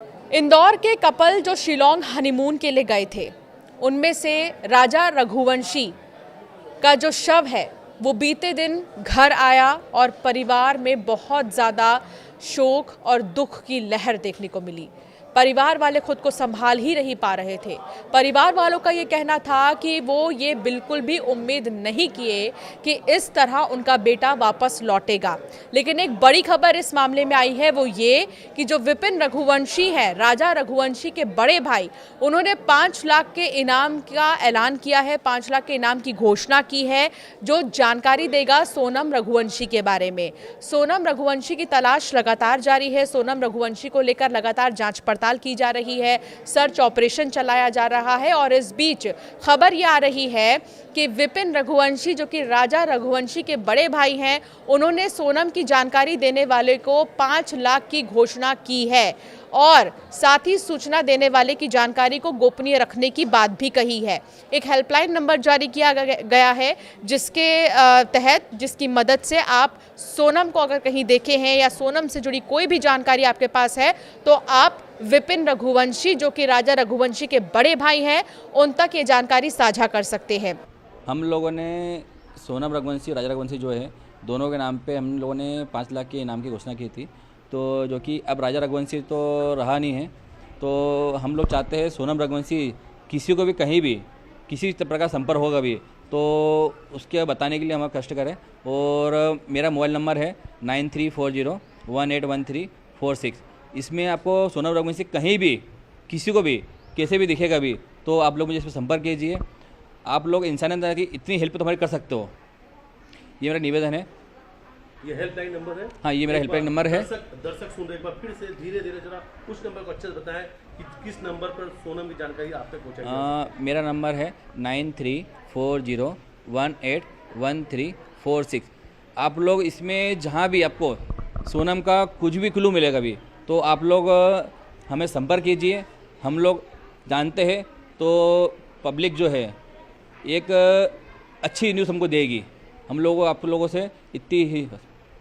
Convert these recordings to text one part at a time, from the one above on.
इंदौर के कपल जो शिलोंग हनीमून के लिए गए थे, उनमें से राजा रघुवंशी का जो शव है वो बीते दिन घर आया और परिवार में बहुत ज़्यादा शोक और दुख की लहर देखने को मिली। परिवार वाले खुद को संभाल ही नहीं पा रहे थे। परिवार वालों का ये कहना था कि वो ये बिल्कुल भी उम्मीद नहीं किए कि इस तरह उनका बेटा वापस लौटेगा। लेकिन एक बड़ी खबर इस मामले में आई है, वो ये कि जो विपिन रघुवंशी है, राजा रघुवंशी के बड़े भाई, उन्होंने 5 लाख के इनाम का ऐलान किया है, 5 लाख के इनाम की घोषणा की है, जो जानकारी देगा सोनम रघुवंशी के बारे में। सोनम रघुवंशी की तलाश लगातार जारी है। सोनम रघुवंशी को लेकर लगातार जांच पड़ताल की जा रही है, सर्च ऑपरेशन चलाया जा रहा है। और इस बीच खबर ये आ रही है कि विपिन रघुवंशी, जो कि राजा रघुवंशी के बड़े भाई हैं, उन्होंने सोनम की जानकारी देने वाले को 5 लाख की घोषणा की है और साथ ही सूचना देने वाले की जानकारी को गोपनीय रखने की बात भी कही है। एक हेल्पलाइन नंबर जारी किया गया है, जिसके तहत, जिसकी मदद से आप सोनम को अगर कहीं देखे हैं या सोनम से जुड़ी कोई भी जानकारी आपके पास है, तो आप विपिन रघुवंशी, जो कि राजा रघुवंशी के बड़े भाई हैं, उन तक ये जानकारी साझा कर सकते हैं। हम लोगों ने सोनम रघुवंशी, राजा रघुवंशी जो है, दोनों के नाम पे हम लोगों ने 5 लाख के इनाम की घोषणा की थी। तो जो कि अब राजा रघुवंशी तो रहा नहीं है, तो हम लोग चाहते हैं सोनम रघुवंशी किसी को भी कहीं भी किसी प्रकार का संपर्क होगा भी तो उसके बताने के लिए हम कष्ट करें। और मेरा मोबाइल नंबर है 9340181346। इसमें आपको सोनम रघुवंशी कहीं भी किसी को भी कैसे भी दिखेगा भी तो आप लोग मुझे इस पर संपर्क कीजिए। आप लोग इंसानियत की इतनी हेल्प तो हमारी कर सकते हो, ये मेरा निवेदन है। ये हेल्पलाइन नंबर है? हाँ, ये मेरा हेल्पलाइन नंबर है। दर्शक सुन रहे, एक बार फिर से धीरे धीरे जरा उस नंबर को अच्छे से बताएं कि किस नंबर पर सोनम की जानकारी आप तक पहुंचाई। मेरा नंबर है 9340181346। आप लोग इसमें जहाँ भी आपको सोनम का कुछ भी क्लू मिलेगा भी तो आप लोग हमें संपर्क कीजिए। हम लोग जानते हैं तो पब्लिक जो है एक अच्छी न्यूज़ हमको देगी। हम लोगों आप लोगों से इतनी ही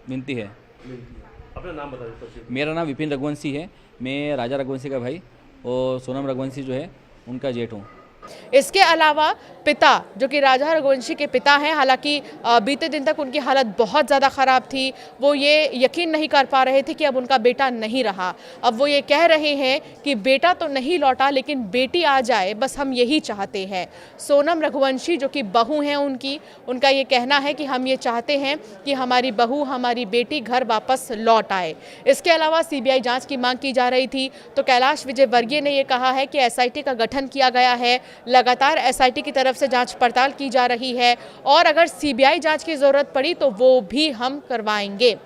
विनती है। अपना नाम बता दीजिए। मेरा नाम विपिन रघुवंशी है, मैं राजा रघुवंशी का भाई और सोनम रघुवंशी जो है उनका जेठ हूँ। इसके अलावा पिता, जो कि राजा रघुवंशी के पिता हैं, हालांकि बीते दिन तक उनकी हालत बहुत ज़्यादा ख़राब थी। वो ये यकीन नहीं कर पा रहे थे कि अब उनका बेटा नहीं रहा। अब वो ये कह रहे हैं कि बेटा तो नहीं लौटा, लेकिन बेटी आ जाए, बस हम यही चाहते हैं। सोनम रघुवंशी, जो कि बहू हैं उनका ये कहना है कि हम ये चाहते हैं कि हमारी बहू, हमारी बेटी घर वापस लौट आए। इसके अलावा सीबीआई जाँच की मांग की जा रही थी, तो कैलाश विजयवर्गीय ने यह कहा है कि SIT का गठन किया गया है। लगातार SIT की तरफ से जांच पड़ताल की जा रही है और अगर CBI जांच की ज़रूरत पड़ी तो वो भी हम करवाएंगे।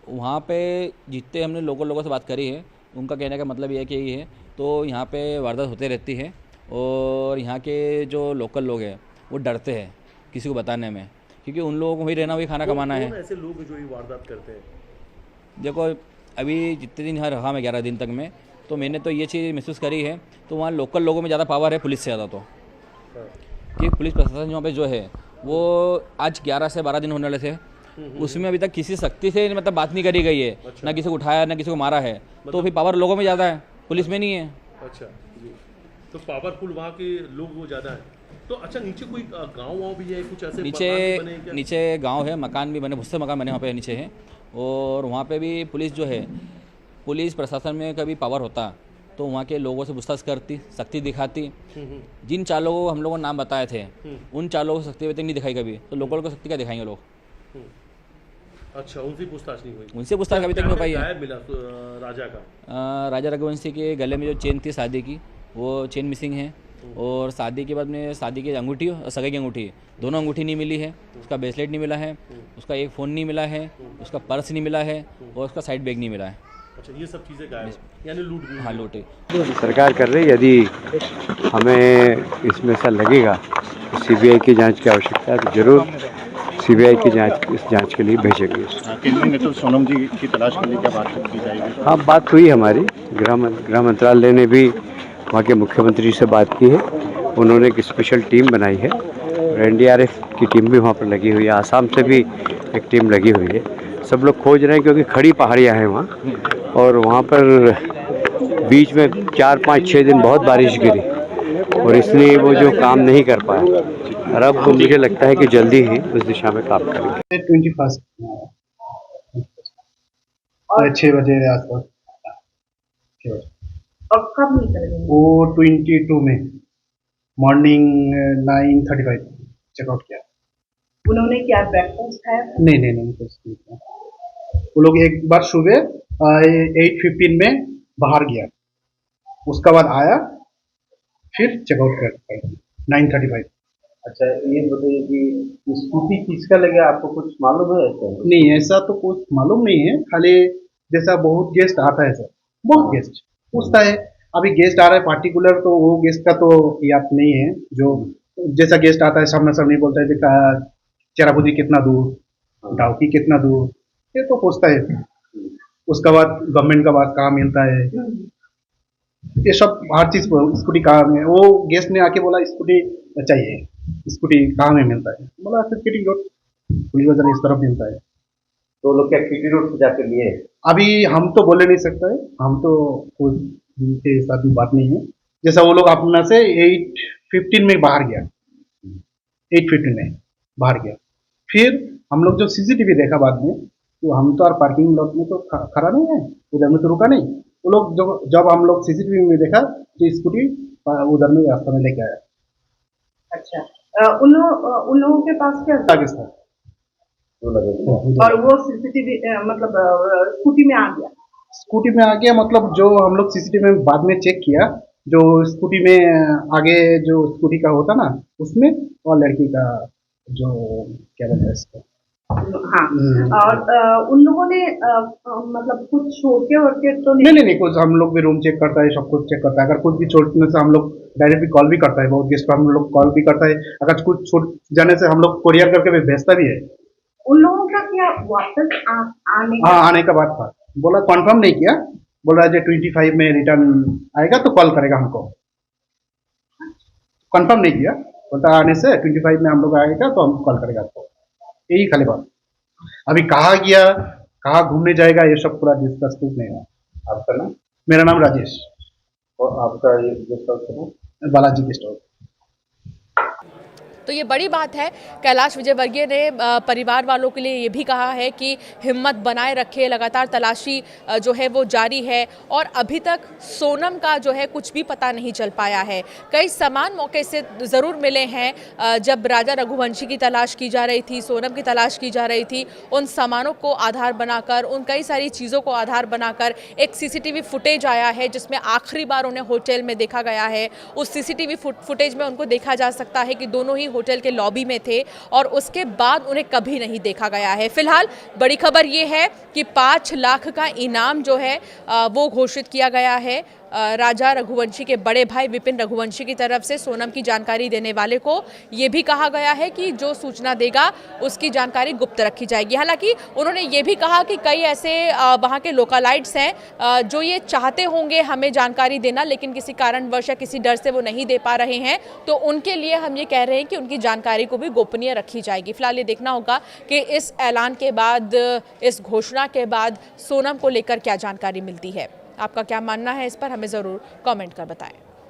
वहाँ पे जितने हमने लोगों से बात करी है, उनका कहने का मतलब ये कि ये है तो यहाँ पे वारदात होते रहती है और यहाँ के जो लोकल लोग हैं वो डरते हैं किसी को बताने में, क्योंकि उन लोगों को वही रहना, वही खाना कमाना है। ऐसे लोग जो ये वारदात करते हैं, देखो अभी जितने दिन यहाँ रहा मैं 11 दिन तक में, तो मैंने तो ये चीज़ महसूस करी है, तो वहाँ लोकल लोगों में ज़्यादा पावर है पुलिस से ज़्यादा। तो कि पुलिस प्रशासन वहाँ पे जो है वो आज 11 से 12 दिन होने वाले थे, उसमें अभी तक किसी सख्ती से मतलब बात नहीं करी गई है। अच्छा। ना किसी को उठाया, ना किसी को मारा है। तो फिर पावर लोगों में ज़्यादा है, पुलिस में नहीं है। अच्छा जी, तो पावरफुल वहाँ के लोग वो ज़्यादा है। तो अच्छा, नीचे कोई गाँव भी है कुछ ऐसे? नीचे गाँव है, मकान भी बने, भुस्से मकान बने वहाँ पे नीचे है। और वहाँ पे भी पुलिस जो है, पुलिस प्रशासन में कभी पावर होता तो वहाँ के लोगों से पूछताछ करती, सख्ती दिखाती। जिन 4 लोगों को हम लोगों ने नाम बताए थे, उन 4 लोगों को सख्ती अभी तक नहीं दिखाई कभी, तो लोकल को सख्ती क्या दिखाएंगे लोग? अच्छा, उनसे पूछताछ नहीं हुई? उनसे पूछताछ अभी तक नहीं हो पाई है। मिला राजा का, राजा रघुवंशी के गले में जो चेन थी शादी की, वो चेन मिसिंग है। और शादी के बाद में शादी की अंगूठी और सगाई की अंगूठी, दोनों अंगूठी नहीं मिली है। उसका ब्रेसलेट नहीं मिला है, उसका एक फ़ोन नहीं मिला है, उसका पर्स नहीं मिला है और उसका साइड बैग नहीं मिला है। अच्छा, ये सब चीज़ें गायब, यानी लूट? हाँ, लूटे। सरकार कर रही है, यदि हमें इसमें ऐसा लगेगा तो CBI की जांच की आवश्यकता है तो जरूर CBI की जांच, इस जांच के लिए भेजेंगे। केंद्रीय नेतृत्व सोनम जी की तलाश के लिए क्या बात की जाएगी? हाँ, बात हुई हमारी, गृह मंत्रालय ने भी वहाँ के मुख्यमंत्री से बात की है। उन्होंने एक स्पेशल टीम बनाई है और NDRF की टीम भी वहाँ पर लगी हुई है, आसाम से भी एक टीम लगी हुई है। सब लोग खोज रहे हैं क्योंकि खड़ी पहाड़ियाँ हैं वहाँ और वहाँ पर बीच में 4-5-6 दिन बहुत बारिश गिरी और इसलिए वो जो काम नहीं कर पाया, और अब मुझे लगता है कि जल्दी ही उस दिशा में काम करेंगे। 21 और 6 बजे आसपास। और कब निकलेंगे? वो 22 में मॉर्निंग 9:35 चेकआउट किया। उन्होंने क्या ब्रेकफास्ट खाया? नहीं कुछ नहीं किया। वो लोग एक बार सुबह 8:15 में बाहर गया, उसका बाद आया, फिर चेकआउट कर 9:35। अच्छा, ये बताइए कि स्कूटी किसका लगा, आपको कुछ मालूम है? नहीं, ऐसा तो कुछ मालूम नहीं है, खाली जैसा बहुत गेस्ट आता है सर, बहुत गेस्ट पूछता है। अभी गेस्ट आ रहा है पार्टिकुलर, तो वो गेस्ट का तो याद नहीं है। जो जैसा गेस्ट आता है सामने सामने बोलता है कि चेरापूंजी कितना दूर, डाउकी कितना दूर, ये तो पूछता है। उसका बाद गवर्नमेंट का बात कहाँ मिलता है, ये सब हर चीज स्कूटी कहाँ में। वो गेस्ट ने आके बोला स्कूटी चाहिए, स्कूटी कहाँ में मिलता है, बोला किटी रोड पुलिस बाजार इस तरफ मिलता है। तो लोग क्या किटी रोड से जाके लिए? अभी हम तो बोले नहीं सकते है, हम तो कोई के साथ बात नहीं है। जैसा वो लोग अपना से 8:15 में बाहर गया, 8:15 में बाहर गया, फिर हम लोग जो सीसीटीवी देखा बाद में, तो हम तो और पार्किंग लॉट में तो खड़ा नहीं है, उधर में तो रुका नहीं। वो लोग जब हम लोग सीसीटीवी में देखा तो स्कूटी उधर में रास्ता में लेके आया। अच्छा, उन लोगों के पास क्या आगे था और वो सीसीटीवी मतलब स्कूटी में आ गया? स्कूटी में आ गया मतलब जो हम लोग सीसीटीवी में बाद में चेक किया, जो स्कूटी में आगे जो स्कूटी का होता ना, उसमें और लड़की का जो क्या बोलते हैं इसको, हाँ। और उन लोगों ने मतलब कुछ छोटे और के तो नहीं कुछ, हम लोग भी रूम चेक करता है, सब कुछ चेक करता है। अगर कुछ भी छोड़ने से हम लोग डायरेक्टली कॉल भी करता है, बहुत गेस्ट को हम लोग कॉल भी करता है। अगर कुछ छूट जाने से हम लोग कोरियर करके भी भेजता भी है। उन लोगों का क्या वापस आने का? हाँ, आने का बात था, बोला कंफर्म नहीं किया, बोल रहा है 25 में रिटर्न आएगा तो कॉल करेगा हमको, कंफर्म नहीं किया। बोलता आने से 25 में हम लोग आएगा तो हम कॉल करेगा आपको, यही खाली बात। अभी कहाँ गया, कहाँ घूमने जाएगा, ये सब पूरा डिस्कस कुछ नहीं है। आपका नाम? मेरा नाम राजेश, और आपका ये गेस्ट हाउस का नाम? Balaji guest house. तो ये बड़ी बात है। कैलाश विजयवर्गीय ने परिवार वालों के लिए ये भी कहा है कि हिम्मत बनाए रखे, लगातार तलाशी जो है वो जारी है और अभी तक सोनम का जो है कुछ भी पता नहीं चल पाया है। कई सामान मौके से ज़रूर मिले हैं, जब राजा रघुवंशी की तलाश की जा रही थी, सोनम की तलाश की जा रही थी, उन सामानों को आधार बनाकर, उन कई सारी चीज़ों को आधार बनाकर एक सीसीटीवी फुटेज आया है जिसमें आखिरी बार उन्हें होटल में देखा गया है। उस सीसीटीवी फुटेज में उनको देखा जा सकता है कि दोनों ही होटल के लॉबी में थे और उसके बाद उन्हें कभी नहीं देखा गया है। फिलहाल बड़ी खबर ये है कि 5 लाख का इनाम जो है वो घोषित किया गया है राजा रघुवंशी के बड़े भाई विपिन रघुवंशी की तरफ से। सोनम की जानकारी देने वाले को ये भी कहा गया है कि जो सूचना देगा उसकी जानकारी गुप्त रखी जाएगी। हालांकि उन्होंने ये भी कहा कि कई ऐसे वहाँ के लोकलाइट्स हैं जो ये चाहते होंगे हमें जानकारी देना, लेकिन किसी कारणवश या किसी डर से वो नहीं दे पा रहे हैं, तो उनके लिए हम ये कह रहे हैं कि उनकी जानकारी को भी गोपनीय रखी जाएगी। फिलहाल ये देखना होगा कि इस ऐलान के बाद, इस घोषणा के बाद सोनम को लेकर क्या जानकारी मिलती है। आपका क्या मानना है इस पर, हमें ज़रूर कमेंट कर बताएं।